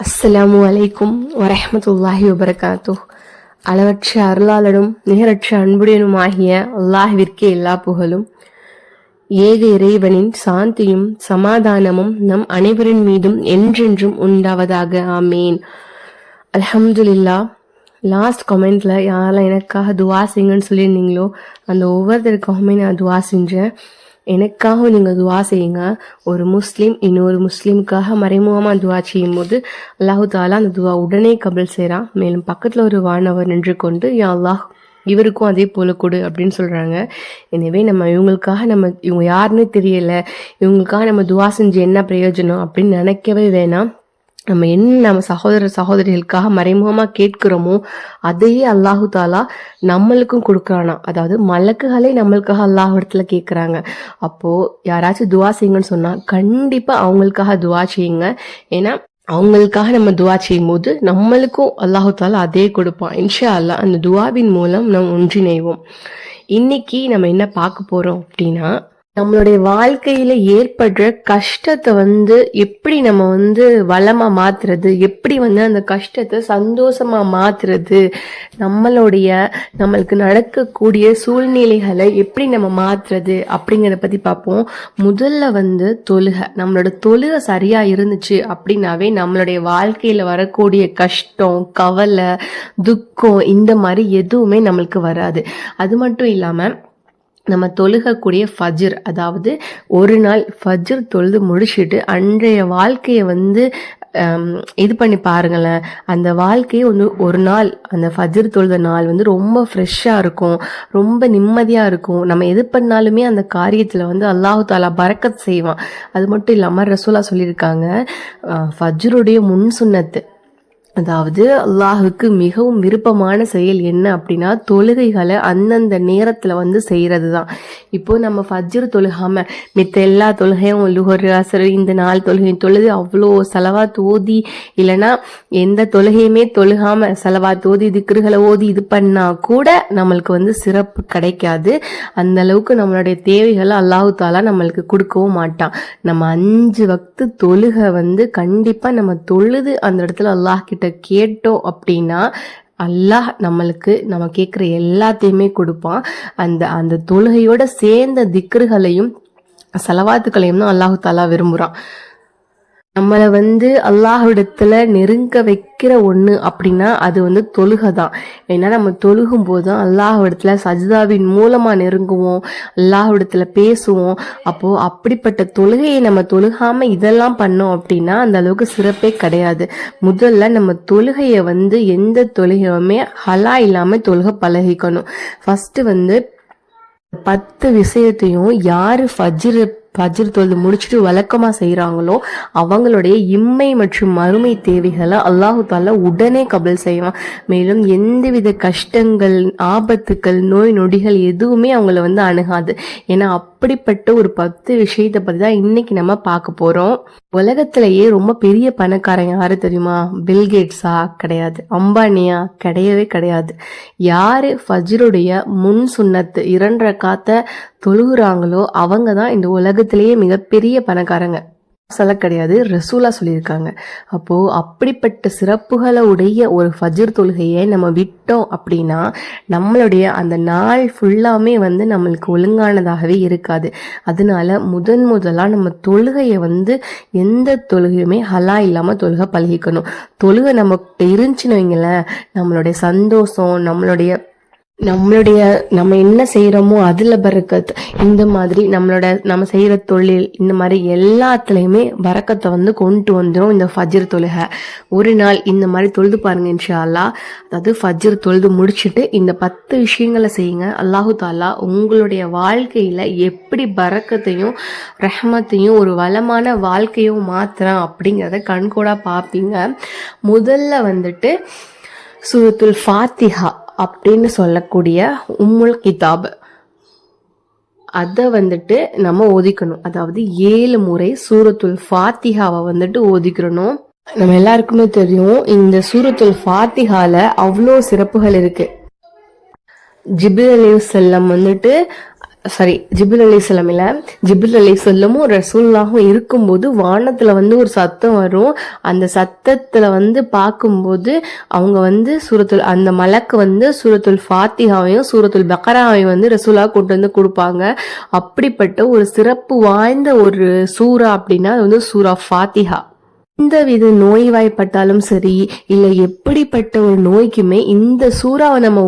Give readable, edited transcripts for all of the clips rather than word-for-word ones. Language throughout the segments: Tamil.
அஸ்ஸலாமு அலைக்கும் வரஹ்மத்துல்லாஹி வபரகாத்துஹ். அளவற்ற அருளாளனும் நிகரற்ற அன்புடையனுமாகிய அல்லாஹ்விற்கே எல்லா புகழும். ஏக இறைவனின் சாந்தியும் சமாதானமும் நம் அனைவரின் மீதும் என்றென்றும் உண்டாவதாக. ஆமீன். அல்ஹம்துலில்லா. லாஸ்ட் கமெண்ட்ல யாரெல்லாம் எனக்காக துவா செய்யுங்கன்னு சொல்லியிருந்தீங்களோ அந்த ஒவ்வொருத்தருக்காகவுமே நான் துவா செஞ்சேன். எனக்காக நீங்கள் துவா செய்யுங்க. ஒரு முஸ்லீம் இன்னொரு முஸ்லீமுக்காக மறைமுகமாக துவா செய்யும் போது அல்லாஹு தாலா அந்த துவா உடனே கபல் செய்கிறான். மேலும் பக்கத்தில் ஒரு வானவர் நின்று கொண்டு யா அல்லாஹ் இவருக்கும் அதே போல கொடு அப்படின்னு சொல்கிறாங்க. எனவே இவங்க யாருன்னு தெரியலை, இவங்களுக்காக நம்ம துவா செஞ்சு என்ன பிரயோஜனம் அப்படின்னு நினைக்கவே வேணாம். நம்ம சகோதரிகளுக்காக மறைமுகமாக கேட்கிறோமோ அதையே அல்லாஹு தாலா நம்மளுக்கும் கொடுக்குறானா. அதாவது மலக்குகளே நம்மளுக்காக அல்லாஹ் இடத்துல கேட்குறாங்க. அப்போது யாராச்சும் துவா செய்யுங்கன்னு சொன்னால் கண்டிப்பாக அவங்களுக்காக துவா செய்யுங்க. ஏன்னா அவங்களுக்காக நம்ம துவா செய்யும் போது நம்மளுக்கும் அல்லாஹு தாலா அதே கொடுப்பான். இன்ஷா அல்லாஹ் அந்த துவாவின் மூலம் நம்ம ஒன்றிணைவோம். இன்னைக்கு நம்ம என்ன பார்க்க போகிறோம் அப்படின்னா, நம்மளுடைய வாழ்க்கையில ஏற்படுற கஷ்டத்தை எப்படி நம்ம வளமா மாத்துறது, எப்படி அந்த கஷ்டத்தை சந்தோஷமா மாத்துறது, நம்மளுக்கு நடக்கக்கூடிய சூழ்நிலைகளை எப்படி நம்ம மாத்துறது அப்படிங்கிறத பத்தி பார்ப்போம். முதல்ல தொழுகை. நம்மளோட தொழுகை சரியா இருந்துச்சு அப்படின்னாவே நம்மளுடைய வாழ்க்கையில வரக்கூடிய கஷ்டம், கவலை, துக்கம் இந்த மாதிரி எதுவுமே நம்மளுக்கு வராது. அது மட்டும் இல்லாம நம்ம தொழுகக்கூடிய ஃபஜ்ர், அதாவது ஒரு நாள் ஃபஜ்ர் தொழுது முடிச்சுட்டு அன்றைய வாழ்க்கையை இது பண்ணி பாருங்களேன். அந்த வாழ்க்கையை ஒரு நாள் அந்த ஃபஜ்ர் தொழுத நாள் ரொம்ப ஃப்ரெஷ்ஷாக இருக்கும், ரொம்ப நிம்மதியாக இருக்கும். நம்ம எது பண்ணாலுமே அந்த காரியத்தில் அல்லாஹு தாலா பரக்கத் செய்வான். அது மட்டும் இல்லாமல் ரசூலா சொல்லியிருக்காங்க, ஃபஜ்ருடைய முன் சுன்னத்து, அதாவது அல்லாஹுக்கு மிகவும் விருப்பமான செயல் என்ன அப்படின்னா தொழுகைகளை அந்தந்த நேரத்தில் செய்கிறது தான். இப்போ நம்ம ஃபஜ்ர் தொழுகாமல் மித்த எல்லா தொழுகையும் லுஹர் அஸ்ர் இந்த 4 தொழுகையும் தொழுது அவ்வளோ செலவாத் ஓதி, இல்லைன்னா எந்த தொழுகையுமே தொழுகாமல் செலவாத் ஓதி திக்ருகளை ஓதி இது பண்ணால் கூட நம்மளுக்கு சிறப்பு கிடைக்காது. அந்த அளவுக்கு நம்மளுடைய தேவைகளை அல்லாஹு தாலா நம்மளுக்கு கொடுக்கவும் மாட்டான். நம்ம 5 வக்து தொழுகை கண்டிப்பாக நம்ம தொழுது அந்த இடத்துல அல்லாஹ் கிட்ட கேட்டோம் அப்படின்னா அல்லாஹ் நம்ம கேட்குற எல்லாத்தையுமே கொடுப்பான். அந்த தொழுகையோட சேர்ந்த திக்ருகளையும் சலவாத்துக்களையும் தான் அல்லாஹு தாலா விரும்புகிறான். நம்மளை அல்லாஹ்விடத்துல நெருங்க வைக்கிற ஒன்று அப்படின்னா அது தொழுகை தான். ஏன்னா நம்ம தொழுகும் போது தான் அல்லாஹ்விடத்துல சஜ்தாவின் மூலமாக நெருங்குவோம், அல்லாஹ்விடத்துல பேசுவோம். அப்போது அப்படிப்பட்ட தொழுகையை நம்ம தொழுகாம இதெல்லாம் பண்ணோம் அப்படின்னா அந்த அளவுக்கு சிறப்பே கிடையாது. முதல்ல நம்ம தொழுகையை எந்த தொழுகையுமே ஹலா இல்லாமல் தொழுகை பழகிக்கணும். ஃபஸ்ட்டு 10 விஷயத்தையும் யார் ஃபஜ்ர் தொழுது முடிச்சுட்டு வழக்கமாக செய்கிறாங்களோ அவங்களுடைய இம்மை மற்றும் மறுமை தேவைகளை அல்லாஹு தாலா உடனே கபல் செய்வான். மேலும் எந்தவித கஷ்டங்கள், ஆபத்துக்கள், நோய் நொடிகள் எதுவுமே அவங்கள அணுகாது. ஏன்னா அப்படிப்பட்ட ஒரு 10 விஷயத்தை பற்றி தான் இன்னைக்கு நம்ம பார்க்க போகிறோம். உலகத்திலேயே ரொம்ப பெரிய பணக்காரங்க யாரு தெரியுமா? பில்கேட்ஸா? கிடையாது. அம்பானியா? கிடையவே கிடையாது. யாரு ஃபஜ்ருடைய முன் சுன்னத்து 2 ரக்காத்தை தொழுகிறாங்களோ அவங்க தான் இந்த உலகத்திலேயே மிகப்பெரிய பணக்காரங்க. சொல்ல கிடையாது, ரசூலா சொல்லியிருக்காங்க. அப்போ அப்படிப்பட்ட சிறப்புகளை உடைய ஒரு ஃபஜ்ர் தொழுகையை நம்ம விட்டோம் அப்படின்னா நம்மளுடைய அந்த நாள் ஃபுல்லாமே நம்மளுக்கு ஒழுங்கானதாகவே இருக்காது. அதனால முதலா நம்ம தொழுகையை எந்த தொழுகையுமே ஹலா இல்லாம தொழுகை பழகிக்கணும். தொழுகை நமக்கு இருந்துச்சுன்னு வைங்களேன், நம்மளுடைய சந்தோஷம், நம்ம என்ன செய்யறோமோ அதுல பரக்கத், இந்த மாதிரி நம்ம செய்யற தொழில், இந்த மாதிரி எல்லாத்துலயுமே பரக்கத்தை கொண்டு வந்துடும் இந்த ஃபஜ்ர் தொழுகை. ஒரு நாள் இந்த மாதிரி தொழுது பாருங்க இன்ஷா அல்லாஹ். அதாவது ஃபஜ்ர் தொழுது முடிச்சுட்டு இந்த 10 விஷயங்களை செய்யுங்க. அல்லாஹு தாலா உங்களுடைய வாழ்க்கையில எப்படி பரக்கத்தையும் ரஹ்மத்தையும் ஒரு வளமான வாழ்க்கையும் மாத்துறான் அப்படிங்கிறத கண்கூடா பார்ப்பீங்க. முதல்ல சூரத்துல் ஃபாத்திஹா அப்படின்னு சொல்லக்கூடிய உம்முல் கிதாப், அதை நம்ம ஓதிக்கணும். அதாவது 7 முறை சூரத்துல் ஃபாத்திஹாவை ஓதிக்கிறணும். நம்ம எல்லாருக்குமே தெரியும் இந்த சூரத்துல் ஃபாத்திஹால அவ்வளோ சிறப்புகள் இருக்கு. ஜிப்ரீல் அலைஹிஸ்ஸலாம் ஜிப்ரீல் அலைஹிஸ்ஸலாம் இல்ல, ஜிப்ரீல் அலைஹிஸ்ஸலாமும் ரசூலுல்லாஹும் இருக்கும்போது வானத்துல வந்து ஒரு சத்தம் வரும். அந்த சத்தத்துல வந்து பார்க்கும்போது அவங்க வந்து அந்த மலக்கு வந்து சூரத்துல் ஃபாத்திஹாவையும் சூரத்துல் பக்ராவையும் வந்து ரசூலா கொண்டு வந்து கொடுப்பாங்க. அப்படிப்பட்ட ஒரு சிறப்பு வாய்ந்த ஒரு சூரா அப்படின்னா அது வந்து சூரா ஃபாத்திஹா. எந்த வித நோய்வாய்ப்பட்டாலும் சரி, இல்ல எப்படிப்பட்ட ஒரு நோய்க்குமே இந்த சூறாவை நம்ம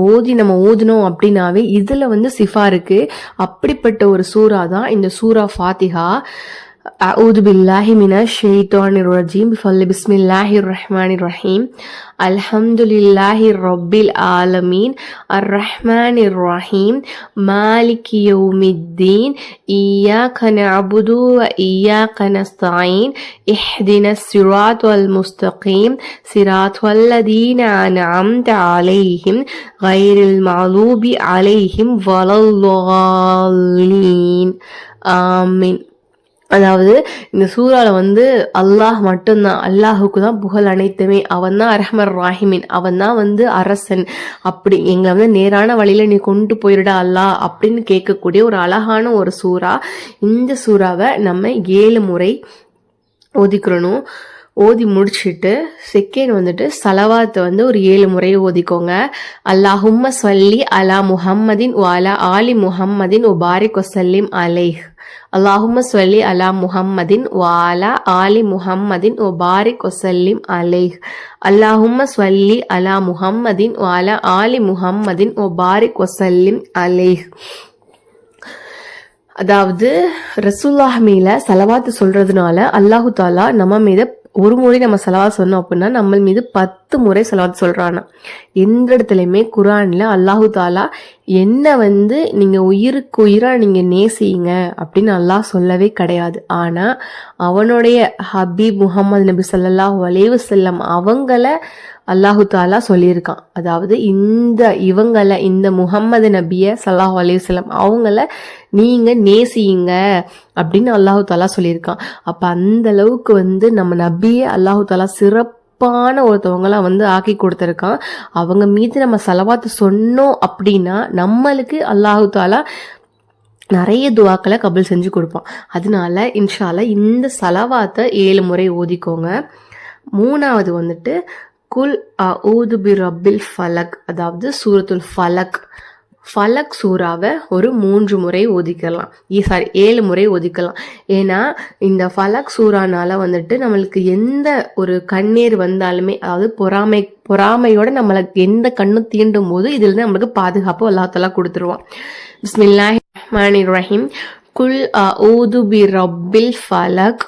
ஓதினோம் அப்படின்னாவே இதுல வந்து சிஃபா இருக்கு. அப்படிப்பட்ட ஒரு சூறா தான் இந்த சூரா ஃபாத்திஹா. أعوذ بالله من الشيطان الرجيم بسم الله الرحمن الرحيم الحمد لله رب العالمين الرحمن الرحيم مالك يوم الدين إياك نعبد وإياك نستعين اهدنا الصراط المستقيم صراط الذين أنعمت عليهم غير المغضوب عليهم ولا الضالين آمين. அதாவது இந்த சூறால வந்து அல்லாஹ் மட்டும்தான், அல்லாஹுக்கு தான் புகழ் அனைத்துமே. அவன் தான் அர்ஹமர் ராஹிமின், அவன் தான் வந்து அரசன். அப்படி எங்களை வந்து நேரான வழியில நீ கொண்டு போயிட அல்லாஹ் அப்படின்னு கேட்கக்கூடிய ஒரு அழகான ஒரு சூறா. இந்த சூறாவை நம்ம 7 முறை ஓதிக்கிறணும். ஓதி முடிச்சுட்டு செகண்ட் வந்துட்டு சலவாத்தை வந்து ஒரு 7 முறை ஓதிக்கோங்க. அல்லாஹும்ம ஸல்லி அலா முஹம்மதின் வ அலா ஆலி முஹம்மதின் வ பாரிக் வஸல்லிம் அலைஹ். அல்லாஹும்ம ஸல்லி அலா முஹம்மதின் வ அலா ஆலி முஹம்மதின் வ பாரிக் வஸல்லிம் அலைஹ். அல்லாஹும்ம ஸல்லி அலா முஹம்மதின் வ அலா ஆலி முஹம்மதின் வ பாரிக் வஸல்லிம் அலைஹ். அதாவது ரசூலுல்லாஹ் மேல சலவாத்து சொல்றதுனால அல்லாஹு தாலா நம்ம மீது ஒரு முறை நம்ம சலவாத் சொன்னோம் அப்படின்னா நம்ம மீது 10 முறை சலவாத் சொல்றானா. எந்த இடத்துலையுமே குரான்ல அல்லாஹு தாலா என்ன வந்து நீங்க உயிருக்கு உயிரா நீங்க நேசிங்க அப்படின்னு அல்லாஹ் சொல்லவே கிடையாது. ஆனா அவனுடைய ஹபீப் முஹம்மது நபி ஸல்லல்லாஹு அலைஹி வஸல்லம் அவங்கள அல்லாஹு தாலா சொல்லியிருக்கான். அதாவது இந்த முஹம்மது நபிய ஸல்லல்லாஹு அலைஹி வஸல்லம் அவங்கள நீங்க நேசிங்க அப்படின்னு அல்லாஹு தாலா சொல்லியிருக்கான். அப்ப அந்த அளவுக்கு வந்து நம்ம நபிய அல்லாஹு தாலா சிறப்பான ஒருத்தவங்களா வந்து ஆக்கி கொடுத்திருக்கான். அவங்க மீது நம்ம சலவாத்து சொன்னோம் அப்படின்னா நம்மளுக்கு அல்லாஹு தாலா நிறைய துவாக்களை கபுல் செஞ்சு கொடுப்பான். அதனால இன்ஷா அல்லாஹ் இந்த சலவாத்தை 7 முறை ஓதிக்கோங்க. 3வது வந்துட்டு குல் அஊது பி ரப்பில் ஃபலக், அதாவது சூரத்துல் ஃபலக் சூறாவை ஒரு 3 முறை ஓதிக்கலாம். 7 முறை ஓதிக்கலாம். ஏன்னா இந்த ஃபலக் சூறானால வந்துட்டு நம்மளுக்கு எந்த ஒரு கண்ணீர் வந்தாலுமே, அதாவது பொறாமையோட நம்மளுக்கு எந்த கண்ணும் தீண்டும் போது இதுல இருந்து நம்மளுக்கு பாதுகாப்பு அல்லாஹ் தஆலா கொடுத்துருவான். பிஸ்மில்லாஹிர் ரஹ்மானிர் ரஹீம். குல் அஊது பி ரப்பில் ஃபலக்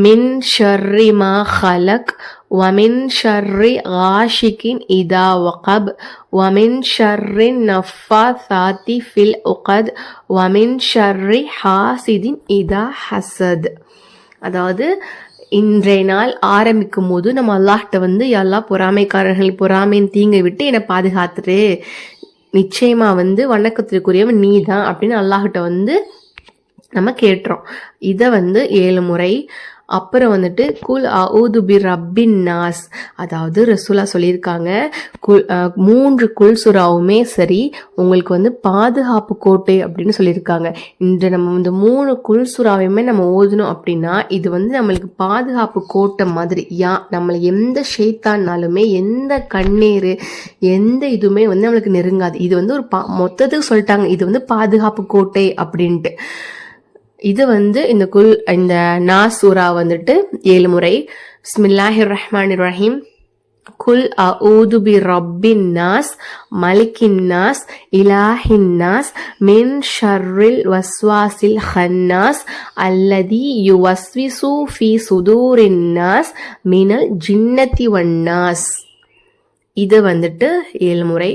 மின் ஷர்ரி மா ஹலக் ومن شر غاشق إذا وقب ومن شر النفاثات في العقد ومن شر حاسد إذا حسد. அதாவது இன்றைய நாள் ஆரம்பிக்கும் போது நம்ம அல்லாஹ்ட்ட வந்து எல்லா பொறாமைக்காரர்கள் பொறாமையின் தீங்கை விட்டு என்னை பாதுகாத்துரு, நிச்சயமா வந்து வணக்கத்திற்குரியவன் நீ தான் அப்படின்னு அல்லாஹ்ட்ட வந்து நம்ம கேட்டுறோம். இதை வந்து 7 முறை. அப்புறம் வந்துட்டு குல் அஊது பி ரப்பின் நாஸ், அதாவது ரசூலா சொல்லியிருக்காங்க 3 குல் சூராவுமே சரி உங்களுக்கு வந்து பாதுகாப்பு கோட்டை அப்படின்னு சொல்லியிருக்காங்க. இன்று நம்ம இந்த 3 குல் சூறாவையுமே நம்ம ஓதணும் அப்படின்னா இது வந்து நம்மளுக்கு பாதுகாப்பு கோட்டை மாதிரி. நம்மளை எந்த ஷைத்தான்னாலுமே எந்த கண்ணீர் எந்த இதுவுமே வந்து நம்மளுக்கு நெருங்காது. இது வந்து ஒரு மொத்தத்துக்கு சொல்லிட்டாங்க இது வந்து பாதுகாப்பு கோட்டை அப்படின்ட்டு. இது வந்து இந்த நாஸ் சூரா வந்துட்டு 7 முறை. பிஸ்மில்லாஹிர் ரஹ்மானிர் ரஹீம். குல் அஊது பி ரப்பின் நாஸ் மலிக்கின் நாஸ் இலாஹின் நாஸ் மின் ஷர்ரில் வஸ்வாசில் ஹன்னாஸ் அல்லதி யுவஸ்விசு ஃபி சுதூரின் நாஸ் மினல் ஜின்னதி வன்னாஸ். இது வந்துட்டு 7 முறை.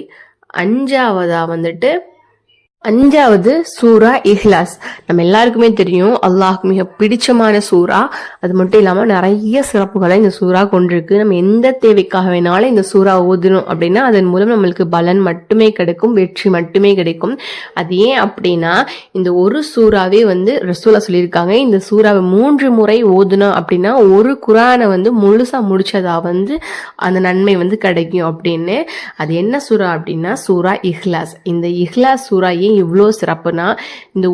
5வது சூரா இஹ்லாஸ். நம்ம எல்லாருக்குமே தெரியும் அல்லாஹ்க்கு மிக பிடிச்சமான சூரா. அது மட்டும் இல்லாம நிறைய சிறப்புகளை இந்த சூரா கொண்டிருக்கு. நம்ம எந்த தேவைக்காக வேணாலும் இந்த சூரா ஓதணும் அப்படின்னா அதன் மூலம் நம்மளுக்கு பலன் மட்டுமே கிடைக்கும், வெற்றி மட்டுமே கிடைக்கும். அது ஏன் அப்படின்னா இந்த ஒரு சூறாவே வந்து ரசூலா சொல்லியிருக்காங்க இந்த சூறாவை 3 முறை ஓதணும் அப்படின்னா ஒரு குரானை வந்து முழுசா முடிச்சதா வந்து அந்த நன்மை வந்து கிடைக்கும் அப்படின்னு. அது என்ன சூரா அப்படின்னா சூரா இஹ்லாஸ். இந்த இஹ்லாஸ் சூறா ஏன் இவ்வளோ சிறப்புனா, இந்த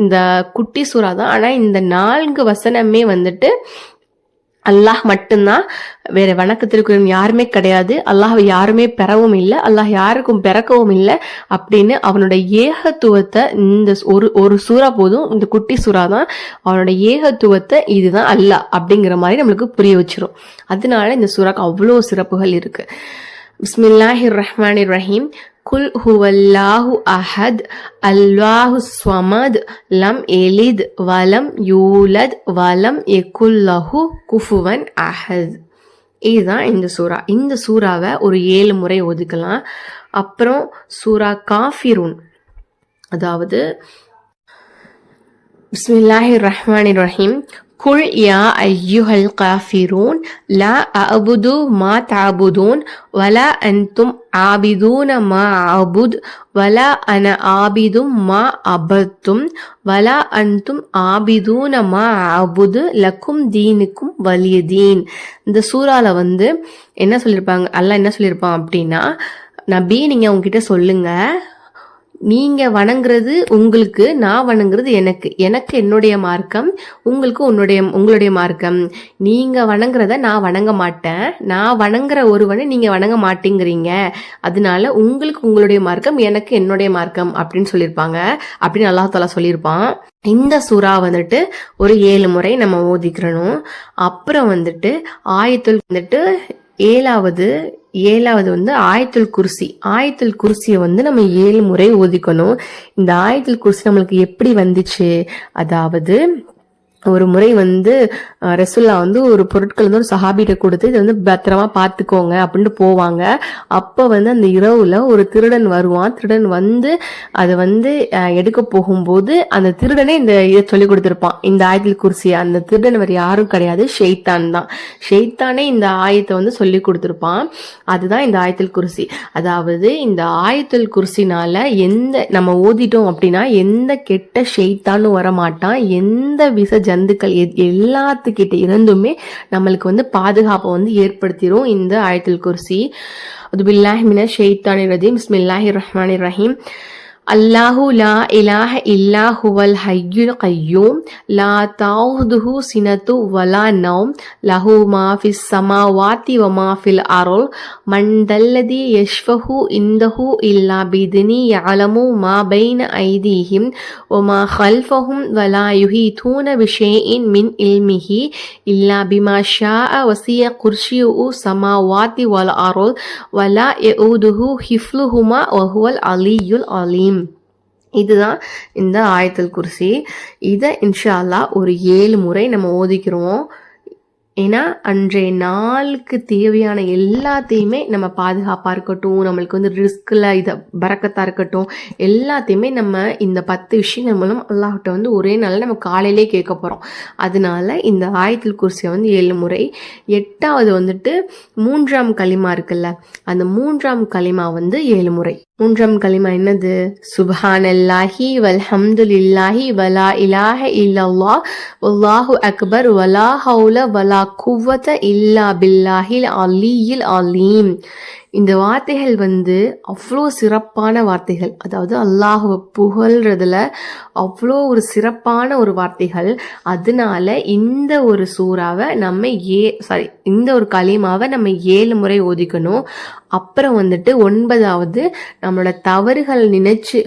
இந்த குட்டி சூறா தான். ஆனா இந்த 4 வசனமே வந்துட்டு அல்லாஹ் மட்டும்தான், வேற வணக்கத்திற்கு யாருமே கிடையாது, அல்லாஹ் யாருமே பெறவும் இல்லை, அல்லாஹ் யாருக்கும் பிறக்கவும் இல்லை அப்படின்னு அவனுடைய ஏகத்துவத்தை இந்த ஒரு சூறா போதும், இந்த குட்டி சூறா தான் அவனுடைய ஏகத்துவத்தை இதுதான் அல்லாஹ் அப்படிங்கிற மாதிரி நம்மளுக்கு புரிய வச்சிரும். அதனால இந்த சூறாக்கு அவ்வளோ சிறப்புகள் இருக்கு. பிஸ்மில்லாஹிர் ரஹ்மானிர் ரஹீம். குல் ஹுவல்லாஹு அஹத் அல்லாஹு ஸமத் லம் எலித் வலம் யூலத் வலம் யகுல்லஹு குஃபுவன் அஹத். இதுதான் இந்த சூறா. இந்த சூறாவை ஒரு 7 முறை ஒதுக்கலாம். அப்புறம் சூரா காஃபிரூன், அதாவது பிஸ்மில்லாஹிர் ரஹ்மானிர் ரஹீம். குல் யா ஐயுஹல் காஃபிரூன் லா அஅபுது மா தஅபுதூன் வலா அன்தும் ஆபிதூன மா அபுத் வலா அன ஆபிதும் மா அபத்தும் வலா அன்தும் ஆபிதூன மா அபுது லக்கும் தீனுக்கும் வலிய தீன். இந்த சூறால வந்து என்ன சொல்லியிருப்பாங்க, அல்லாஹ் என்ன சொல்லியிருப்பான் அப்படின்னா, நபி நீங்க உங்ககிட்ட சொல்லுங்க, நீங்க வணங்குறது உங்களுக்கு, நான் வணங்குறது எனக்கு என்னுடைய மார்க்கம், உங்களுக்கு உங்களுடைய மார்க்கம். நீங்க வணங்குறத நான் வணங்க மாட்டேன், நான் வணங்குற ஒருவனை நீங்க வணங்க மாட்டேங்கிறீங்க, அதனால உங்களுக்கு உங்களுடைய மார்க்கம், எனக்கு என்னுடைய மார்க்கம் அப்படின்னு சொல்லியிருப்பாங்க அப்படின்னு அல்லாஹ் தஆலா சொல்லியிருப்பான். இந்த சூறா வந்துட்டு ஒரு 7 முறை நம்ம ஓதிக்கிறணும். அப்புறம் வந்துட்டு ஆயத்துல் வந்துட்டு ஏழாவது வந்து ஆயத்துல் குர்சியை வந்து நம்ம 7 முறை ஓதிக்கணும். இந்த ஆயத்துல் குர்சி நம்மளுக்கு எப்படி வந்துச்சு, அதாவது ஒரு முறை வந்து ரசூல்லா வந்து ஒரு பொருட்கள் வந்து ஒரு சஹாபிட்ட கொடுத்து இதை வந்து பத்திரமா பார்த்துக்கோங்க அப்படின்ட்டு போவாங்க. அப்போ வந்து அந்த இரவுல ஒரு திருடன் வருவான். திருடன் வந்து அதை வந்து எடுக்க போகும்போது அந்த திருடனே இந்த இதை சொல்லி கொடுத்துருப்பான், இந்த ஆயத்துல் குர்சியை. அந்த திருடன் வேறு யாரும் கிடையாது, ஷெய்தான் தான். ஷெய்தானே இந்த ஆயத்தை வந்து சொல்லி கொடுத்துருப்பான். அதுதான் இந்த ஆயத்துல் குர்சி. அதாவது இந்த ஆயத்துல் குர்சினால நம்ம ஓதிட்டோம் அப்படின்னா எந்த கெட்ட ஷெய்தானும் வரமாட்டான், எந்த விச ஜந்துக்கள் எல்லாத்துக்கிட்ட இருந்துமே நம்மளுக்கு வந்து பாதுகாப்பை வந்து ஏற்படுத்திடும் இந்த ஆயத்துல் குர்சி. அவுதுபில்லாஹி மினஷ் ஷைத்தானிர் ரஜீம். பிஸ்மில்லாஹிர் ரஹ்மானிர் ரஹீம். அல்லாஹு லா இலாஹ இல்லா ஹுவல் ஹய்யுல் கய்யூம் லா தஅஹுதுஹு சினத்து வலா நௌம் லஹு மா ஃபிஸ் ஸமாவாதி வ மா ஃபில் அர்ள் மன் தல்லதி யஷ்ஃபஹு இன்தஹு இல்லா பிஇذنி யஅலமு மா பைன ஐதீஹிம் வ மா கல்ஃபஹும் வலா யுஹீதூன பிஷைஇன் மின் இல்மிஹி இல்லா பிமா ஷாஅ வஸிய குர்சியுஹு ஸமாவாதி வல் அர்ள் வலா யஊதுஹு ஹிஃப்லுஹுமா வ ஹுவல் அலியுல் அலீம். இதுதான் இந்த ஆயத்துல் குர்சி. இதை இன்ஷா அல்லாஹ் ஒரு 7 முறை நம்ம ஓதிக்கிறோம். ஏன்னா அன்றைய நாளுக்கு தேவையான எல்லாத்தையுமே நம்ம பாதுகாப்பாக இருக்கட்டும், நம்மளுக்கு வந்து ரிஸ்கில் இதை பறக்கத்தாக இருக்கட்டும், எல்லாத்தையுமே நம்ம இந்த 10 விஷயங்கள் மூலம் அல்லாஹ்கிட்ட வந்து ஒரே நாளில் நம்ம காலையிலே கேட்க போகிறோம். அதனால இந்த ஆயத்துல் குர்சியை வந்து 7 முறை. 8வது வந்துட்டு 3ஆம் கலிமா இருக்குல்ல, அந்த 3ஆம் கலிமா வந்து 7 முறை. 3ஆம் கலிமா என்னது? சுப்ஹானல்லாஹி வல்ஹம்துலில்லாஹி வலா இலாஹ இல்லல்லாஹ் வல்லாஹு அக்பர் வலா ஹவுல வலா குவத இல்லா பில்லாஹில் அலியில் அலீம். இந்த வார்த்தைகள் வந்து அவ்வளோ சிறப்பான வார்த்தைகள். அதாவது அல்லாஹுவை புகழ்றதுல அவ்வளோ ஒரு சிறப்பான ஒரு வார்த்தைகள். அதனால இந்த ஒரு சூறாவை நம்ம இந்த ஒரு கலிமாவை நம்ம 7 முறை ஓதிக்கணும். அப்புறம் வந்துட்டு 9வது நம்மளோட தவறுகள் நினைச்சு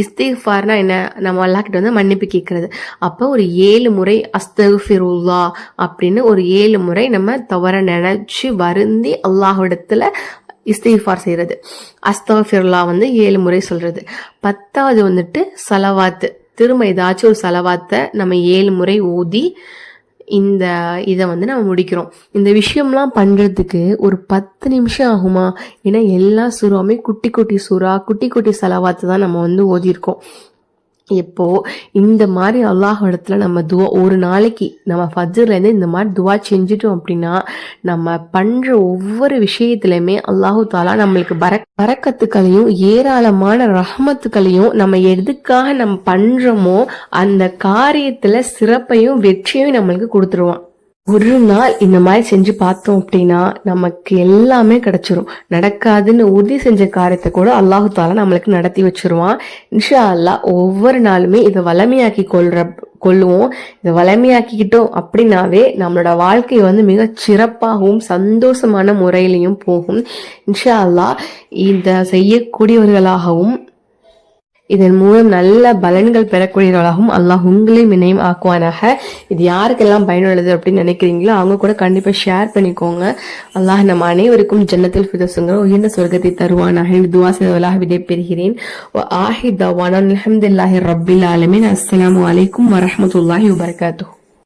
இஸ்திக்ஃபார்னா என்ன? நம்ம அல்லாஹ் கிட்ட வந்து மன்னிப்பு கேட்கறது. அப்போ ஒரு 7 முறை அஸ்தக்ஃபிருல்லா அப்படின்னு ஒரு 7 முறை நம்ம தவற நினைச்சு வருந்தி அல்லாஹ்விடத்துல இஸ்திக்ஃபார் செய்யறது. அஸ்தக்ஃபிருல்லா வந்து 7 முறை சொல்றது. 10வது வந்துட்டு சலவாத்து. திரும்ப ஏதாச்சும் ஒரு சலவாத்தை நம்ம 7 முறை ஓதி இதை வந்து நம்ம முடிக்கிறோம். இந்த விஷயம்லாம் பண்றதுக்கு ஒரு 10 நிமிஷம் ஆகுமா? ஏன்னா எல்லா சூறாவுமே குட்டி குட்டி சலவாத்து தான் நம்ம வந்து ஓதியிருக்கோம். இப்போ இந்த மாதிரி அல்லாஹ் இடத்துல நம்ம துவா ஒரு நாளைக்கு நம்ம ஃபஜ்ர்லேருந்து இந்த மாதிரி துவா செஞ்சுட்டோம் அப்படின்னா நம்ம பண்ற ஒவ்வொரு விஷயத்துலையுமே அல்லாஹு தாலா நம்மளுக்கு பரக்கத்துக்களையும் ஏராளமான ரஹ்மத்துக்களையும் நம்ம எதுக்காக நம்ம பண்றோமோ அந்த காரியத்துல சிறப்பையும் வெற்றியையும் நம்மளுக்கு கொடுத்துருவான். ஒரு நாள் இந்த மாதிரி செஞ்சு பார்த்தோம் அப்படின்னா நமக்கு எல்லாமே கிடைச்சிரும். நடக்காதுன்னு உறுதி செஞ்ச காரியத்தை கூட அல்லாஹு தாலா நம்மளுக்கு நடத்தி வச்சிருவான். இன்ஷா அல்லாஹ் ஒவ்வொரு நாளுமே இதை வளமையாக்கி கொள்ளுவோம். இதை வளமையாக்கிக்கிட்டோம் அப்படின்னாவே நம்மளோட வாழ்க்கை வந்து மிக சிறப்பாகவும் சந்தோஷமான முறையிலையும் போகும். இன்ஷா அல்லாஹ் இதை செய்யக்கூடியவர்களாகவும் இதன் மூலம் நல்ல பலன்கள் பெறக்கூடியவர்களாகவும் அல்லாஹ் உங்களையும் இணையும் ஆக்குவானாக. இது யாருக்கெல்லாம் பயனுள்ளது அப்படின்னு நினைக்கிறீங்களோ அவங்க கூட கண்டிப்பா ஷேர் பண்ணிக்கோங்க. அல்லாஹ் நம்ம அனைவருக்கும் ஜன்னத்துல் ஃபிர்தௌஸ்ங்கிற உயர்ந்த சொர்க்கத்தை தருவானாக. துஆ செய்வதாக விடைபெறுகிறேன். அல்ஹம்துலில்லாஹி ரப்பில் ஆலமீன். அஸ்ஸலாமு அலைக்கும் வரஹ்மத்துல்லாஹி வபரகாத்துஹு.